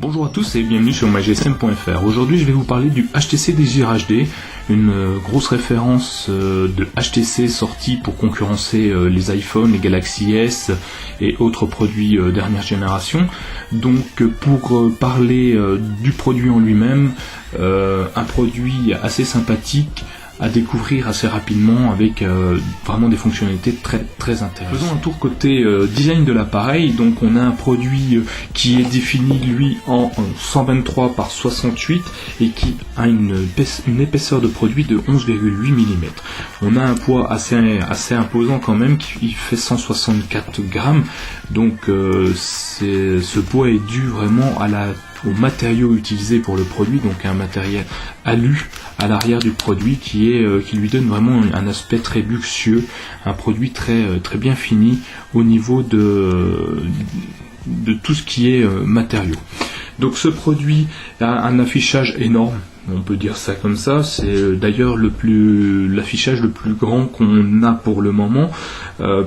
Bonjour à tous et bienvenue sur mygsm.fr. Aujourd'hui je vais vous parler du HTC Desire HD, une grosse référence de HTC sortie pour concurrencer les iPhones, les Galaxy S et autres produits dernière génération. Donc pour parler du produit en lui-même, un produit assez sympathique à découvrir assez rapidement avec vraiment des fonctionnalités très très intéressantes. Faisons un tour côté design de l'appareil. Donc on a un produit qui est défini lui en 123 par 68 et qui a une épaisseur de produit de 11,8 mm. On a un poids assez imposant quand même, qui fait 164 grammes. Donc ce poids est dû vraiment au matériau utilisé pour le produit, donc un matériel alu à l'arrière du produit qui lui donne vraiment un aspect très luxueux, un produit très bien fini au niveau de tout ce qui est matériaux. Donc ce produit a un affichage énorme, on peut dire ça comme ça, c'est d'ailleurs l'affichage le plus grand qu'on a pour le moment,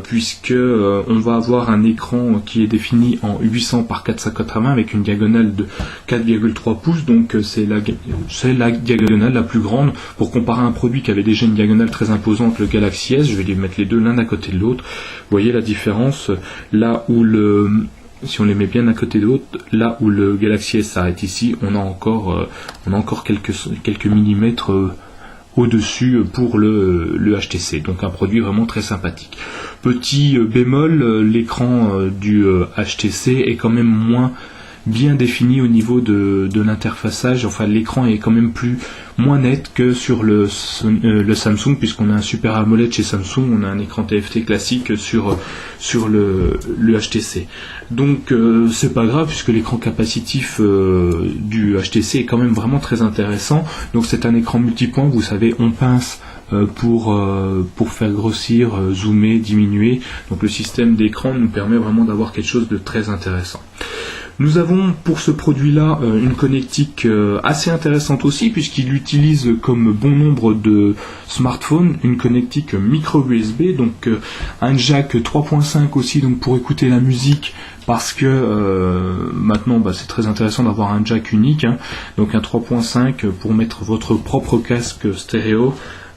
puisque on va avoir un écran qui est défini en 800 par 480 avec une diagonale de 4,3 pouces, donc c'est la diagonale la plus grande. Pour comparer un produit qui avait déjà une diagonale très imposante, le Galaxy S, je vais les mettre les deux l'un à côté de l'autre. Vous voyez la différence, là où si on les met bien à côté de l'autre, là où le Galaxy S s'arrête ici, on a encore quelques millimètres au-dessus pour le HTC. Donc un produit vraiment très sympathique. Petit bémol, l'écran du HTC est quand même moins bien défini au niveau de l'interfaçage. Enfin, l'écran est quand même moins net que sur le Samsung, puisqu'on a un Super AMOLED chez Samsung, on a un écran TFT classique sur le HTC. Donc c'est pas grave, puisque l'écran capacitif du HTC est quand même vraiment très intéressant. Donc c'est un écran multipoint, vous savez, on pince pour faire grossir, zoomer, diminuer. Donc le système d'écran nous permet vraiment d'avoir quelque chose de très intéressant. Nous avons pour ce produit-là une connectique assez intéressante aussi, puisqu'il utilise comme bon nombre de smartphones une connectique micro USB, donc un jack 3.5 aussi, donc pour écouter la musique, parce que maintenant c'est très intéressant d'avoir un jack unique, donc un 3.5 pour mettre votre propre casque stéréo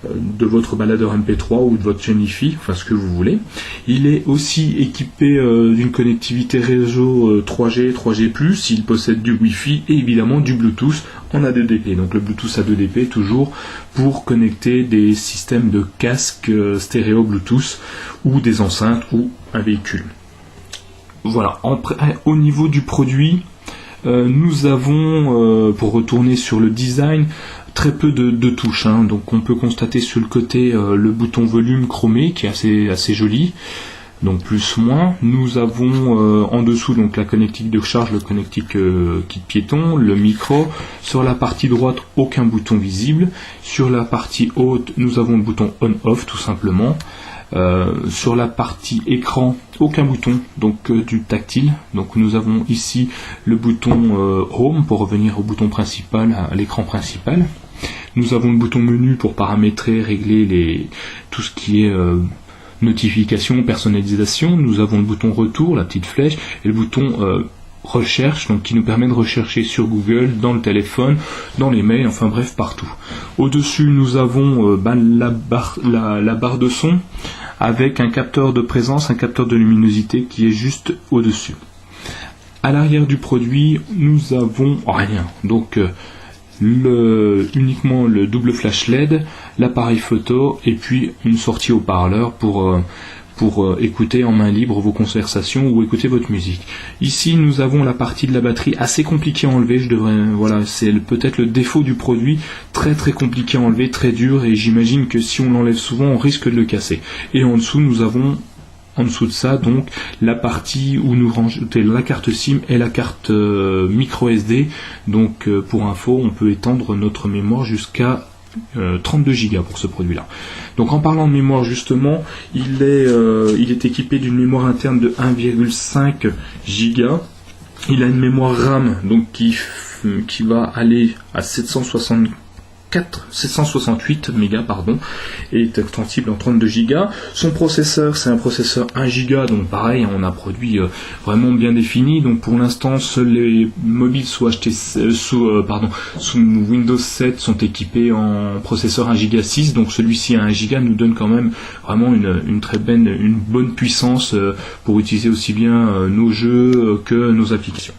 de votre baladeur MP3 ou de votre chaîne Hi-Fi, enfin ce que vous voulez. Il est aussi équipé d'une connectivité réseau 3G, 3G+, il possède du Wi-Fi et évidemment du Bluetooth en A2DP. Donc le Bluetooth A2DP toujours pour connecter des systèmes de casques stéréo Bluetooth ou des enceintes ou un véhicule. Voilà, au niveau du produit, nous avons, pour retourner sur le design, très peu de touches, donc on peut constater sur le côté le bouton volume chromé qui est assez joli, donc plus moins. Nous avons en dessous donc la connectique de charge, le connectique kit piéton, le micro. Sur la partie droite, aucun bouton visible. Sur la partie haute, nous avons le bouton on-off tout simplement. Sur la partie écran, aucun bouton, donc du tactile. Donc nous avons ici le bouton Home pour revenir au bouton principal, à l'écran principal. Nous avons le bouton menu pour paramétrer, régler tout ce qui est notification, personnalisation. Nous avons le bouton retour, la petite flèche, et le bouton recherche, donc qui nous permet de rechercher sur Google, dans le téléphone, dans les mails, enfin bref, partout. Au-dessus, nous avons la barre de son avec un capteur de présence, un capteur de luminosité qui est juste au-dessus. À l'arrière du produit, nous avons rien. Donc uniquement le double flash LED, l'appareil photo et puis une sortie haut-parleur pour écouter en main libre vos conversations ou écouter votre musique. Ici, nous avons la partie de la batterie assez compliquée à enlever. C'est peut-être le défaut du produit, très très compliqué à enlever, très dur, et j'imagine que si on l'enlève souvent, on risque de le casser. Et en dessous, nous avons en dessous de ça donc la partie où nous rajoutons la carte SIM et la carte micro SD. Donc pour info, on peut étendre notre mémoire jusqu'à 32 Go pour ce produit-là. Donc en parlant de mémoire justement, il est équipé d'une mémoire interne de 1,5 Go. Il a une mémoire RAM donc qui va aller à 764 768 mégas et est extensible en 32 gigas. Son processeur, c'est un processeur 1 giga, donc pareil, on a un produit vraiment bien défini. Donc pour l'instant, seuls les mobiles sous Windows 7 sont équipés en processeur 1 giga 6, donc celui-ci à 1 giga nous donne quand même vraiment une bonne puissance pour utiliser aussi bien nos jeux que nos applications.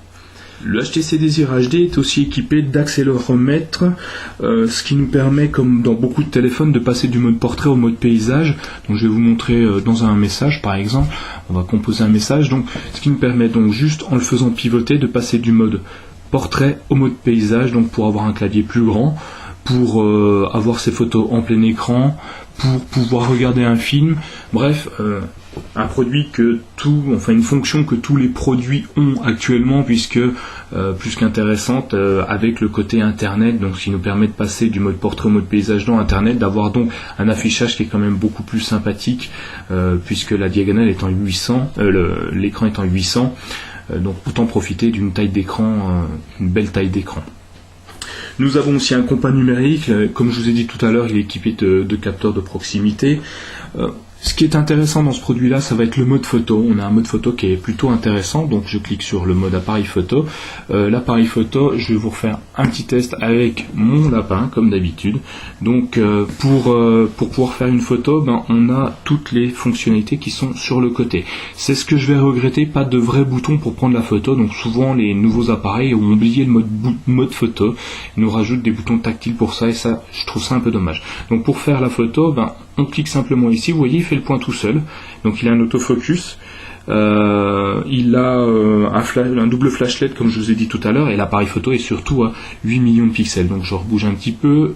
Le HTC Desir HD est aussi équipé d'accéléromètre, ce qui nous permet, comme dans beaucoup de téléphones, de passer du mode portrait au mode paysage. Donc je vais vous montrer dans un message par exemple, on va composer un message, donc ce qui nous permet donc juste en le faisant pivoter de passer du mode portrait au mode paysage, donc pour avoir un clavier plus grand, pour avoir ses photos en plein écran, pour pouvoir regarder un film, bref, un produit une fonction que tous les produits ont actuellement, puisque plus qu'intéressante avec le côté internet, donc ce qui nous permet de passer du mode portrait au mode paysage dans internet, d'avoir donc un affichage qui est quand même beaucoup plus sympathique, puisque la diagonale est en 800, l'écran est en 800, donc autant profiter d'une taille d'écran, une belle taille d'écran. Nous avons aussi un compas numérique, comme je vous ai dit tout à l'heure, il est équipé de capteurs de proximité. Ce qui est intéressant dans ce produit-là, ça va être le mode photo. On a un mode photo qui est plutôt intéressant, donc je clique sur le mode appareil photo. L'appareil photo, je vais vous refaire un petit test avec mon lapin, comme d'habitude. Donc pour pouvoir faire une photo, on a toutes les fonctionnalités qui sont sur le côté. C'est ce que je vais regretter, pas de vrais boutons pour prendre la photo. Donc souvent les nouveaux appareils ont oublié le mode photo. Ils nous rajoutent des boutons tactiles pour ça, et ça, je trouve ça un peu dommage. Donc pour faire la photo, on clique simplement ici, vous voyez, il fait le point tout seul, donc il a un autofocus, il a un double flash LED comme je vous ai dit tout à l'heure, et l'appareil photo est surtout à 8 millions de pixels, donc je rebouge un petit peu,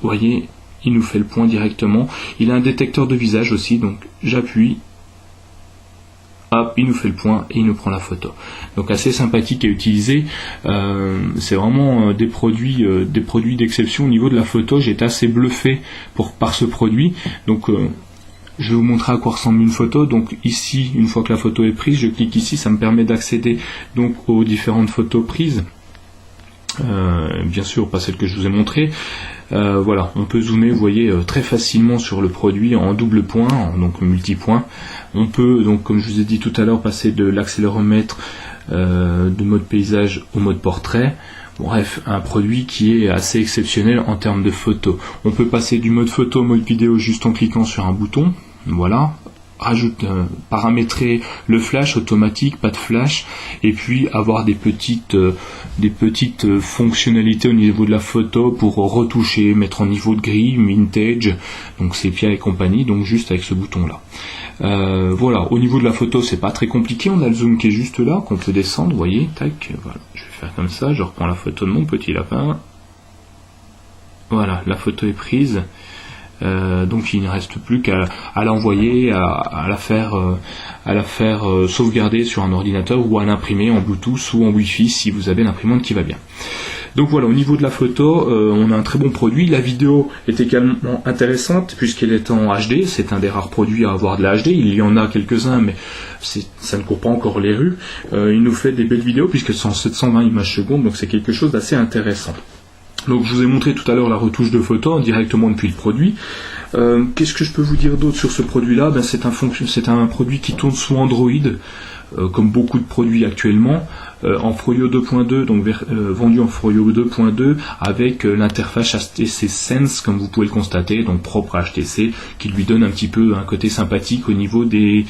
vous voyez, il nous fait le point directement, il a un détecteur de visage aussi, donc j'appuie, hop, il nous fait le point et il nous prend la photo. Donc assez sympathique à utiliser. C'est vraiment des produits d'exception au niveau de la photo. J'étais assez bluffé par ce produit. Donc je vais vous montrer à quoi ressemble une photo. Donc ici, une fois que la photo est prise, je clique ici, ça me permet d'accéder donc aux différentes photos prises. Bien sûr pas celle que je vous ai montrée. Voilà, on peut zoomer, vous voyez, très facilement sur le produit en double point, donc multipoint. On peut donc, comme je vous ai dit tout à l'heure, passer de l'accéléromètre de mode paysage au mode portrait. Bref, un produit qui est assez exceptionnel en termes de photo. On peut passer du mode photo au mode vidéo juste en cliquant sur un bouton. Voilà. Paramétrer le flash automatique, pas de flash, et puis avoir des petites fonctionnalités au niveau de la photo pour retoucher, mettre en niveau de gris, vintage, donc sépia et compagnie, donc juste avec ce bouton là. Voilà, au niveau de la photo c'est pas très compliqué, on a le zoom qui est juste là, qu'on peut descendre, vous voyez, tac, voilà, je vais faire comme ça, je reprends la photo de mon petit lapin, voilà, la photo est prise. Donc il ne reste plus qu'à l'envoyer, à la faire sauvegarder sur un ordinateur ou à l'imprimer en Bluetooth ou en Wi-Fi si vous avez l'imprimante qui va bien. Donc voilà, au niveau de la photo, on a un très bon produit. La vidéo est également intéressante puisqu'elle est en HD. C'est un des rares produits à avoir de la HD. Il y en a quelques-uns, mais ça ne court pas encore les rues. Il nous fait des belles vidéos puisque c'est en 720 images secondes, donc c'est quelque chose d'assez intéressant. Donc je vous ai montré tout à l'heure la retouche de photos directement depuis le produit. Qu'est-ce que je peux vous dire d'autre sur ce produit-là ? C'est un produit qui tourne sous Android, comme beaucoup de produits actuellement, en Froyo 2.2, donc vendu en Froyo 2.2 avec l'interface HTC Sense, comme vous pouvez le constater, donc propre à HTC, qui lui donne un petit peu un côté sympathique au niveau des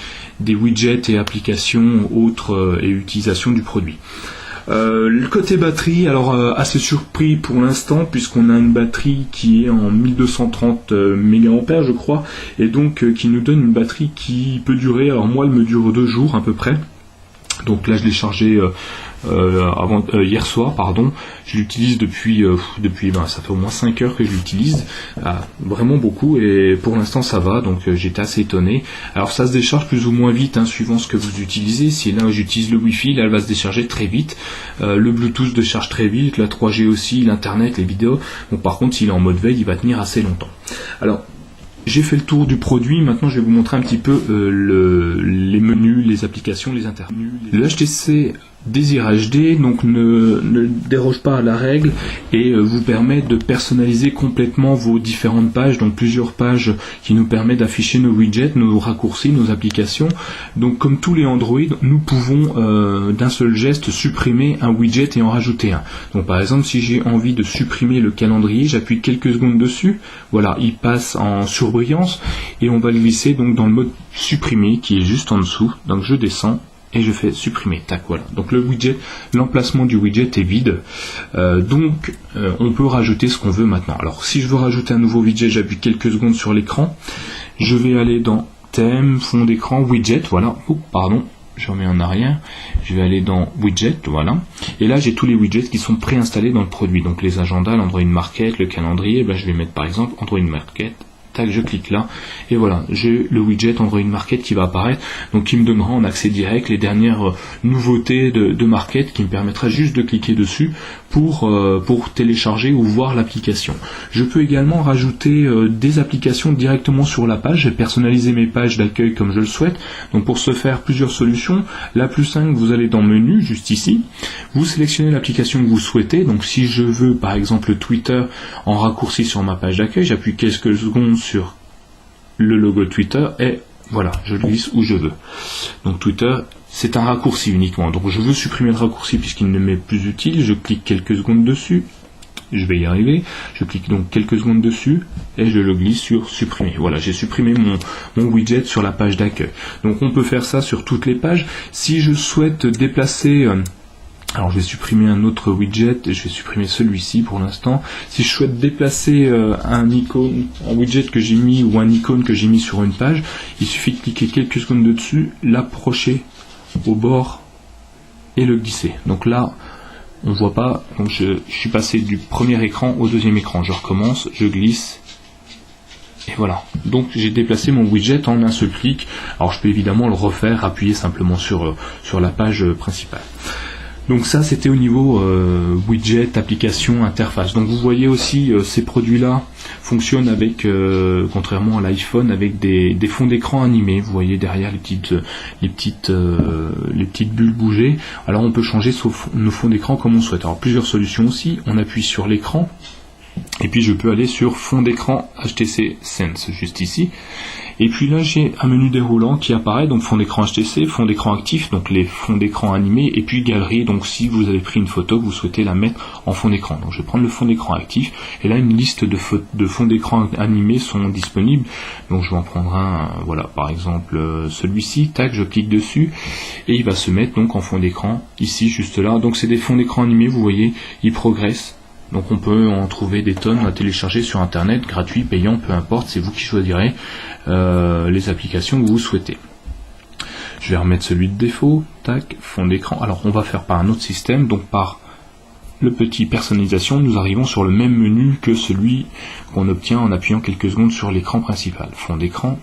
widgets et applications autres et utilisation du produit. Le côté batterie, alors assez surpris pour l'instant puisqu'on a une batterie qui est en 1230 mAh je crois, et donc qui nous donne une batterie qui peut durer, alors moi elle me dure 2 jours à peu près, donc là je l'ai chargé hier soir, je l'utilise depuis ça fait au moins 5 heures que je l'utilise, vraiment beaucoup, et pour l'instant ça va, donc j'étais assez étonné. Alors ça se décharge plus ou moins vite suivant ce que vous utilisez. Si là j'utilise le Wi-Fi, là elle va se décharger très vite, le Bluetooth décharge très vite, la 3G aussi, l'internet, les vidéos. Donc par contre s'il est en mode veille, il va tenir assez longtemps. Alors j'ai fait le tour du produit, maintenant je vais vous montrer un petit peu les menus, les applications, les interfaces. Le HTC Désir HD donc ne déroge pas à la règle et vous permet de personnaliser complètement vos différentes pages, donc plusieurs pages qui nous permettent d'afficher nos widgets, nos raccourcis, nos applications. Donc comme tous les Android, nous pouvons d'un seul geste supprimer un widget et en rajouter un. Donc par exemple, si j'ai envie de supprimer le calendrier, j'appuie quelques secondes dessus, voilà, il passe en surbrillance et on va le glisser donc dans le mode supprimer qui est juste en dessous. Donc je descends et je fais supprimer, tac, voilà. Donc le widget, l'emplacement du widget est vide, donc on peut rajouter ce qu'on veut maintenant. Alors si je veux rajouter un nouveau widget, j'appuie quelques secondes sur l'écran, je vais aller dans thème, fond d'écran, widget, voilà, je remets en arrière, je vais aller dans widget, voilà, et là j'ai tous les widgets qui sont préinstallés dans le produit, donc les agendas, l'Android Market, le calendrier, je vais mettre par exemple Android Market, tac, je clique là, et voilà, j'ai le widget Android Market qui va apparaître, donc qui me donnera en accès direct les dernières nouveautés de Market, qui me permettra juste de cliquer dessus pour télécharger ou voir l'application. Je peux également rajouter des applications directement sur la page et personnaliser mes pages d'accueil comme je le souhaite. Donc pour ce faire, plusieurs solutions. La plus simple, vous allez dans menu, juste ici, vous sélectionnez l'application que vous souhaitez. Donc si je veux par exemple Twitter en raccourci sur ma page d'accueil, j'appuie quelques secondes sur le logo Twitter et voilà, je le glisse où je veux. Donc Twitter, c'est un raccourci uniquement. Donc je veux supprimer le raccourci puisqu'il ne m'est plus utile. Je clique quelques secondes dessus. Je vais y arriver. Je clique donc quelques secondes dessus et je le glisse sur supprimer. Voilà, j'ai supprimé mon widget sur la page d'accueil. Donc on peut faire ça sur toutes les pages. Si je souhaite déplacer... alors je vais supprimer un autre widget, et je vais supprimer celui-ci pour l'instant. Si je souhaite déplacer un widget que j'ai mis ou un icône que j'ai mis sur une page, il suffit de cliquer quelques secondes dessus, l'approcher au bord et le glisser. Donc là, on voit pas, donc je suis passé du premier écran au deuxième écran. Je recommence, je glisse. Et voilà, donc j'ai déplacé mon widget en un seul clic. Alors je peux évidemment le refaire, appuyer simplement sur la page principale. Donc ça c'était au niveau widget, application, interface. Donc vous voyez aussi ces produits-là fonctionnent avec, contrairement à l'iPhone, avec des fonds d'écran animés. Vous voyez derrière les petites bulles bouger. Alors on peut changer nos fonds d'écran comme on souhaite. Alors plusieurs solutions aussi. On appuie sur l'écran et puis je peux aller sur fond d'écran HTC Sense juste ici. Et puis là j'ai un menu déroulant qui apparaît, donc fond d'écran HTC, fond d'écran actif, donc les fonds d'écran animés, et puis galerie, donc si vous avez pris une photo, vous souhaitez la mettre en fond d'écran. Donc je vais prendre le fond d'écran actif, et là une liste de fonds d'écran animés sont disponibles, donc je vais en prendre un, voilà, par exemple celui-ci, tac, je clique dessus, et il va se mettre donc en fond d'écran, ici, juste là. Donc c'est des fonds d'écran animés, vous voyez, ils progressent. Donc on peut en trouver des tonnes à télécharger sur internet, gratuit, payant, peu importe, c'est vous qui choisirez les applications que vous souhaitez. Je vais remettre celui de défaut, tac, fond d'écran. Alors on va faire par un autre système, donc par le petit personnalisation, nous arrivons sur le même menu que celui qu'on obtient en appuyant quelques secondes sur l'écran principal. Fond d'écran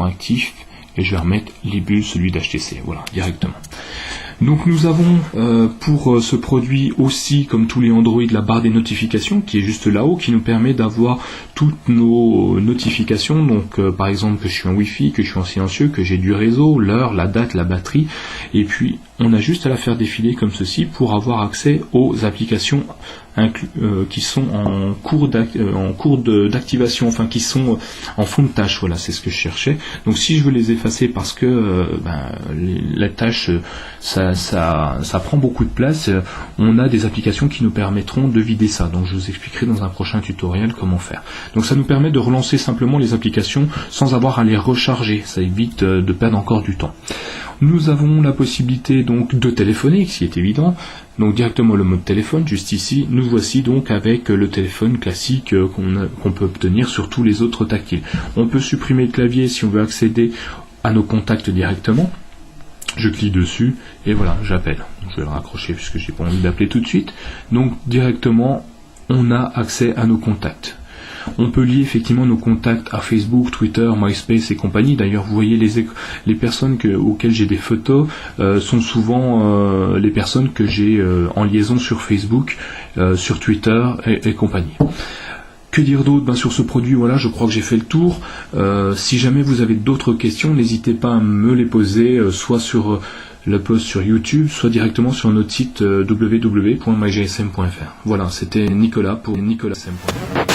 actif, et je vais remettre les bulles, celui d'HTC, voilà, directement. Donc nous avons pour ce produit aussi, comme tous les Android, la barre des notifications qui est juste là-haut, qui nous permet d'avoir toutes nos notifications, donc par exemple que je suis en Wi-Fi, que je suis en silencieux, que j'ai du réseau, l'heure, la date, la batterie, et puis on a juste à la faire défiler comme ceci pour avoir accès aux applications qui sont en cours d'activation, enfin qui sont en fond de tâche, voilà, c'est ce que je cherchais. Donc si je veux les effacer parce que la tâche ça prend beaucoup de place, on a des applications qui nous permettront de vider ça, donc je vous expliquerai dans un prochain tutoriel comment faire. Donc ça nous permet de relancer simplement les applications sans avoir à les recharger, ça évite de perdre encore du temps. Nous avons la possibilité donc de téléphoner, ce qui est évident, donc directement le mode téléphone, juste ici, nous voici donc avec le téléphone classique qu'on peut obtenir sur tous les autres tactiles. On peut supprimer le clavier si on veut accéder à nos contacts directement. Je clique dessus et voilà, j'appelle. Je vais le raccrocher puisque j'ai pas envie d'appeler tout de suite. Donc directement, on a accès à nos contacts. On peut lier effectivement nos contacts à Facebook, Twitter, MySpace et compagnie. D'ailleurs, vous voyez les personnes auxquelles j'ai des photos sont souvent les personnes que j'ai en liaison sur Facebook, sur Twitter et compagnie. Que dire d'autre sur ce produit? Voilà, je crois que j'ai fait le tour. Si jamais vous avez d'autres questions, n'hésitez pas à me les poser, soit sur le post sur YouTube, soit directement sur notre site www.mygsm.fr. Voilà, c'était Nicolas pour nicolasm.fr.